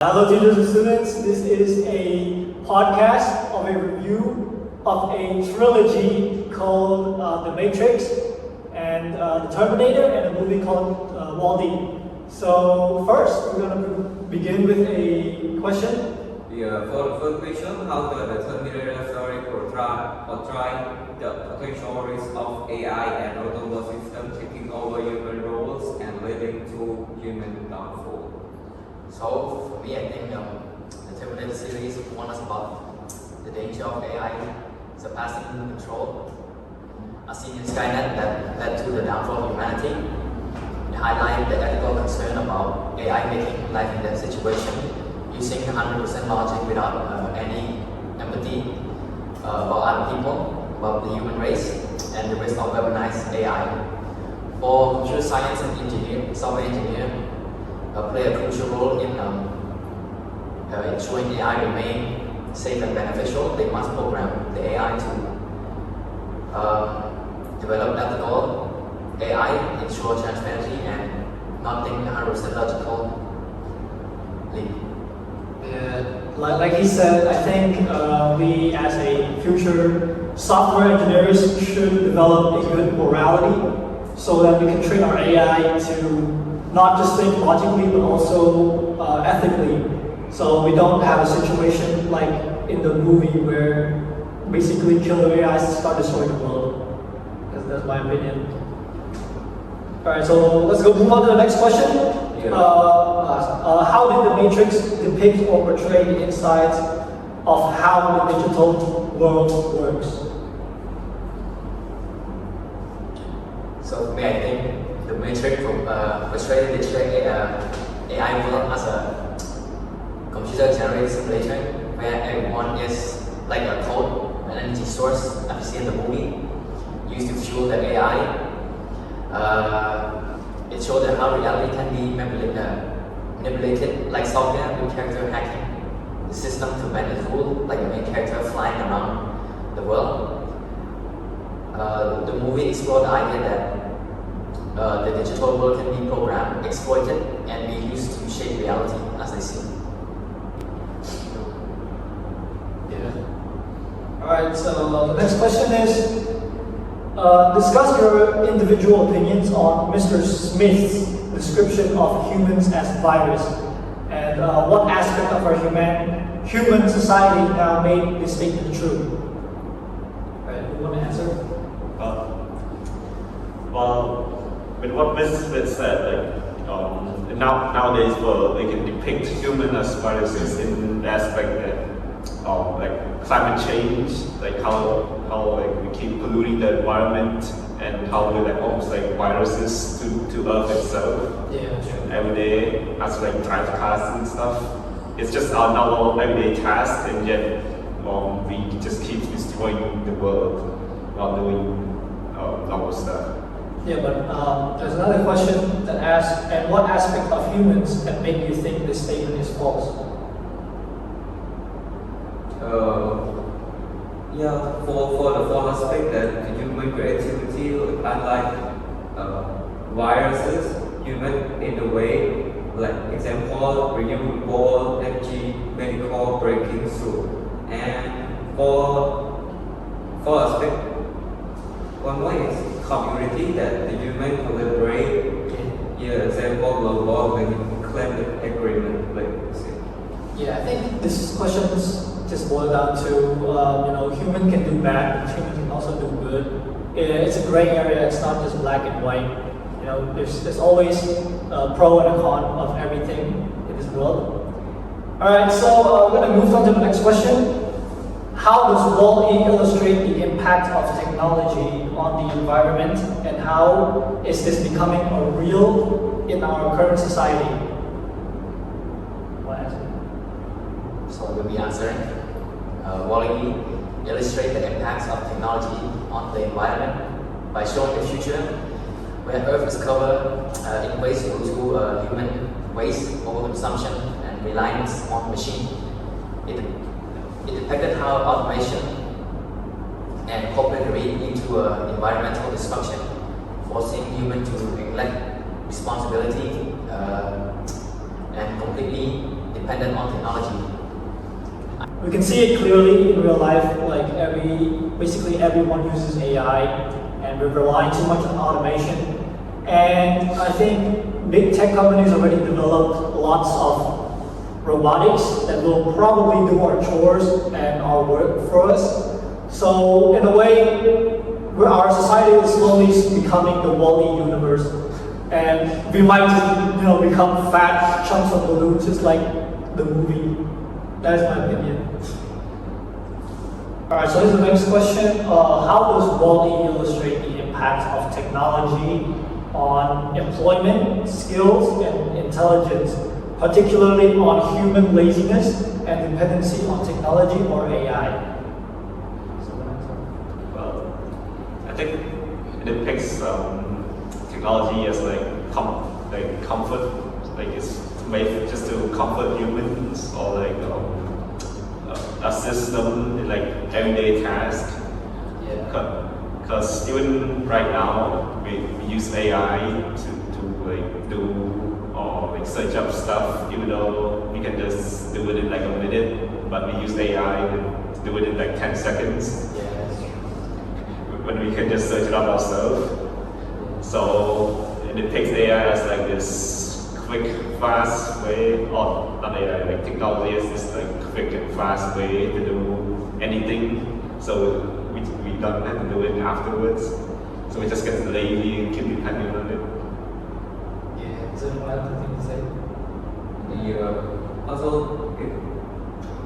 Hello teachers and students, this is a podcast of a review of a trilogy called The Matrix and The Terminator, and a movie called Wall-E. So first, we're going to begin with a question. For the first question, how does the Terminator story portray the potential risk of AI and autonomous systems taking over human roles and leading to human downfall? So for me, I think the Terminator series warns us about the danger of AI surpassing human control. A scene in Skynet that led to the downfall of humanity. It highlights the ethical concern about AI making life and death situation, using 100% logic without any empathy about other people, about the human race, and the risk of weaponized AI. For computer science and software engineer, play a crucial role in ensuring AI remain safe and beneficial. They must program the AI to develop ethical AI, ensure transparency, and not think 100% logically. Like he said, I think we as a future software engineers should develop a good morality so that we can train our AI to not just think logically but also ethically, so we don't have a situation like in the movie where basically killer AIs start destroying the world. That's my opinion. Alright, so let's move on to the next question. How did the Matrix depict or portray the insides of how the digital world works? So for me, I think the Matrix portrayed the digital AI world as a computer-generated simulation where everyone is like a code, an energy source, as you see in the movie, used to fuel the AI. It showed that how reality can be manipulated like software with character hacking the system to bend its rule, like the main character flying around the world. The movie explored the idea that the digital world can be programmed, exploited, and be used to shape reality as they see. Alright, so the next question is, discuss your individual opinions on Mr. Smith's description of humans as virus, and what aspect of our human society now made this statement true? Alright, who want to answer? With what Mr. Smith said, like nowadays, they can depict human as viruses in the aspect that like climate change, like how like we keep polluting the environment, and how we're like almost like viruses to Earth itself. Yeah, sure. Every day, as like drive cars and stuff, it's just our normal everyday task, and yet we just keep destroying the world while doing normal stuff. Yeah, but there's another question that asks, and what aspect of humans that make you think this statement is false? For the false aspect that the human creativity, unlike viruses, human in a way, like example, renewable energy, medical breaking through, and for aspect, one way is community that the human collaborate. Example, lovable when you claim the agreement, like you say. Yeah, I think this question just boils down to human can do bad, but human can also do good. It's a gray area. It's not just black and white. There's always a pro and a con of everything in this world. All right, so we're gonna move on to the next question. How does Wall-E illustrate the impact of technology on the environment, and how is this becoming a real in our current society? So we'll be answering. Wall-E illustrates the impacts of technology on the environment by showing the future where Earth is covered in waste due to human waste, overconsumption, and reliance on machine. It depicted how automation and corporate greed lead to environmental destruction, forcing humans to neglect responsibility and completely dependent on technology. We can see it clearly in real life, like basically everyone uses AI, and we're relying too much on automation. And I think big tech companies already developed lots of robotics that will probably do our chores and our work for us. So in a way, our society is slowly becoming the Wall-E universe, and we might just, become fat chunks of balloons, just like the movie. That is my opinion. All right, so here's the next question. How does Wall-E illustrate the impact of technology on employment, skills, and intelligence, particularly on human laziness and dependency on technology or AI? Well, I think it depicts technology as comfort, like it's made just to comfort humans, or assist them in everyday tasks. Yeah. Because even right now we use AI to do or search up stuff, even though we can just do it in a minute, but we use AI to do it in 10 seconds. Yeah, that's true. When we can just search it up ourselves. So it depicts AI as this quick, fast way, or not AI, technology is this quick and fast way to do anything. So we don't have to do it afterwards. So we just get lazy and keep depending on it. Yeah, is there another thing to say? Also,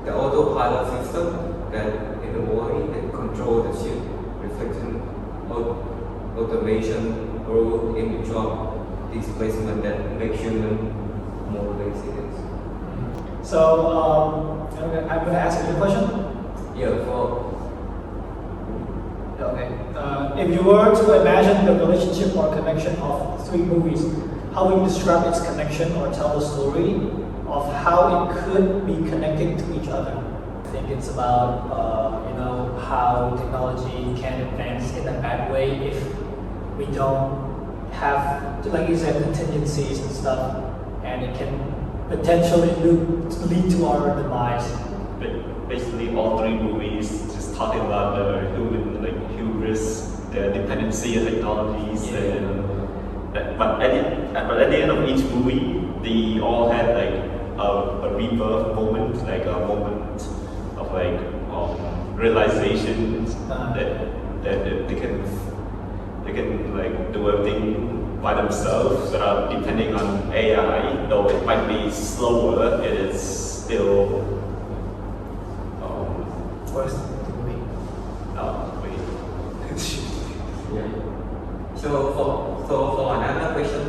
the autopilot system that in the body that control the ship, reflection, automation, growth in the job, displacement that make human more lazy. So I'm going to ask you a question. Yeah, Okay. If you were to imagine the relationship or connection of three movies, how would you describe its connection or tell the story of how it could be connected to each other? I think it's about how technology can advance in a bad way if we don't have, like you said, contingencies and stuff, and it can potentially lead to our demise. Basically, all three movies just talking about the human hubris, their dependency on technologies, but at the end of each movie, they all had a rebirth moment, a moment of realization that they can do everything by themselves without depending on AI. Though it might be slower, it is still. Where's the movie? So for another question,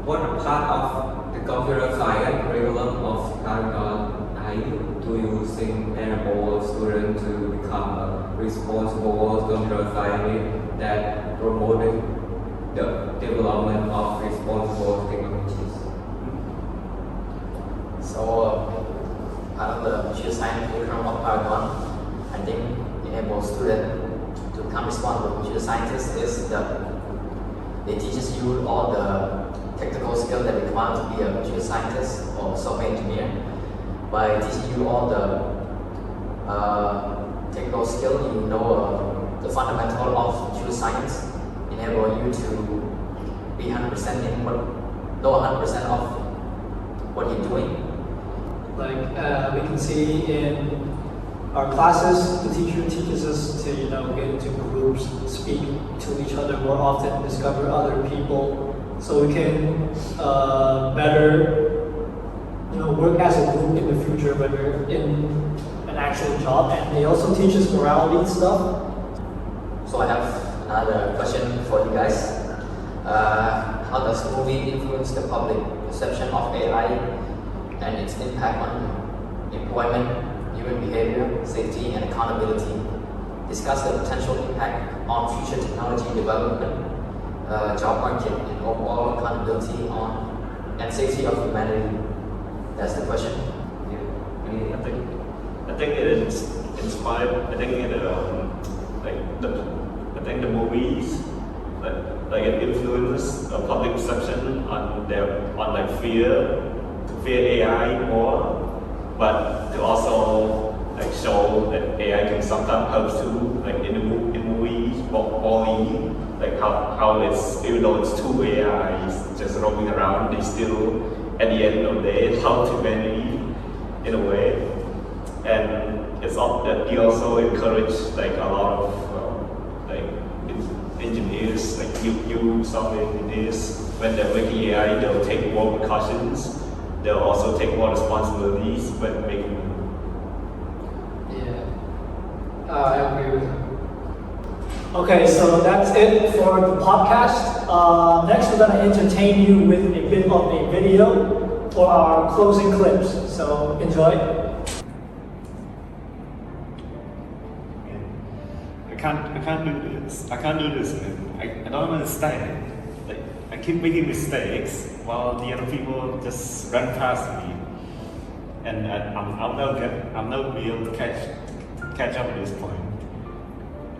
what part of the computer science curriculum of Paragon are you? Do you think enable students to become a responsible computer scientist that promoted the development of responsible technologies? So, part of the computer science curriculum of Paragon, I think enable students to become responsible computer scientists is that they teaches you all the technical skills that require to be a computer scientist or software engineer. By teaching you all the technical skill, you know the fundamental of computer science, enable you to be 100% in know 100% of what you're doing. We can see in our classes, the teacher teaches us to get into groups, speak to each other more often, discover other people, so we can better work as a group in the future when we're in an actual job. And they also teach us morality stuff. So I have another question for you guys. How does the movie influence the public perception of AI and its impact on employment, human behavior, safety, and accountability? Discuss the potential impact on future technology development, job market, and overall accountability on and safety of humanity. That's the question. I think it is inspired. I think the movies it influences public perception on fear AI more. but to also like show that AI can sometimes help too, like in movies, Wall-E, like how it's, even though it's two AIs just roaming around, they still at the end of the day help humanity in a way. And it's all that he also encourage like a lot of like engineers, like new software engineers, when they're making AI, they'll take more precautions. They'll also take more responsibilities when making. Yeah, I agree with you. Okay, so that's it for the podcast. Next, we're gonna entertain you with a bit of a video for our closing clips. So enjoy. I can't do this. I can't do this, man. I don't understand. Like, I keep making mistakes while the other people just run past me, and I'll never be able to catch up at this point.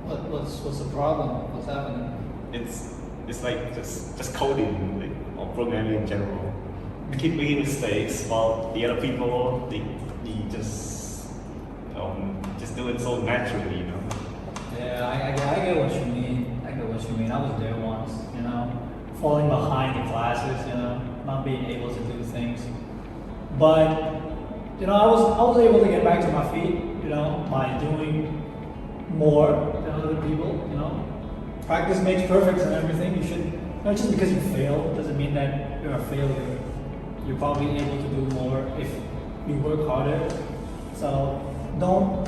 What's the problem? What's happening? It's like just coding, like, or programming in general. I keep making mistakes while the other people they just do it so naturally, you know. Yeah, I get what you mean. I get what you mean. I was there once, you know, falling behind in classes, you know, not being able to do things. But you know, I was able to get back to my feet, you know, by doing more than other people. You know, practice makes perfect and everything. You should not just because you fail doesn't mean that you're a failure. You're probably able to do more if you work harder. So don't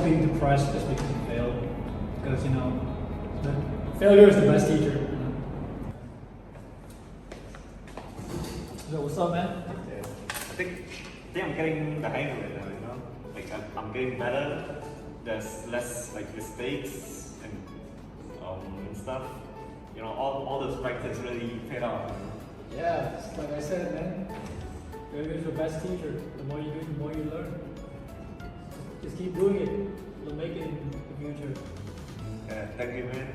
be depressed just because you failed, because you know, failure is the best teacher. You know? So what's up, man? Yeah. I think I'm getting the hang of it now, you know. Like I'm getting better. There's less like mistakes and stuff. You know, all those practice really paid off. You know? Yeah, it's like I said, man. Failure is the best teacher. The more you do, the more you learn. Just keep doing it. You'll make it in the future. Yeah, thank you, man.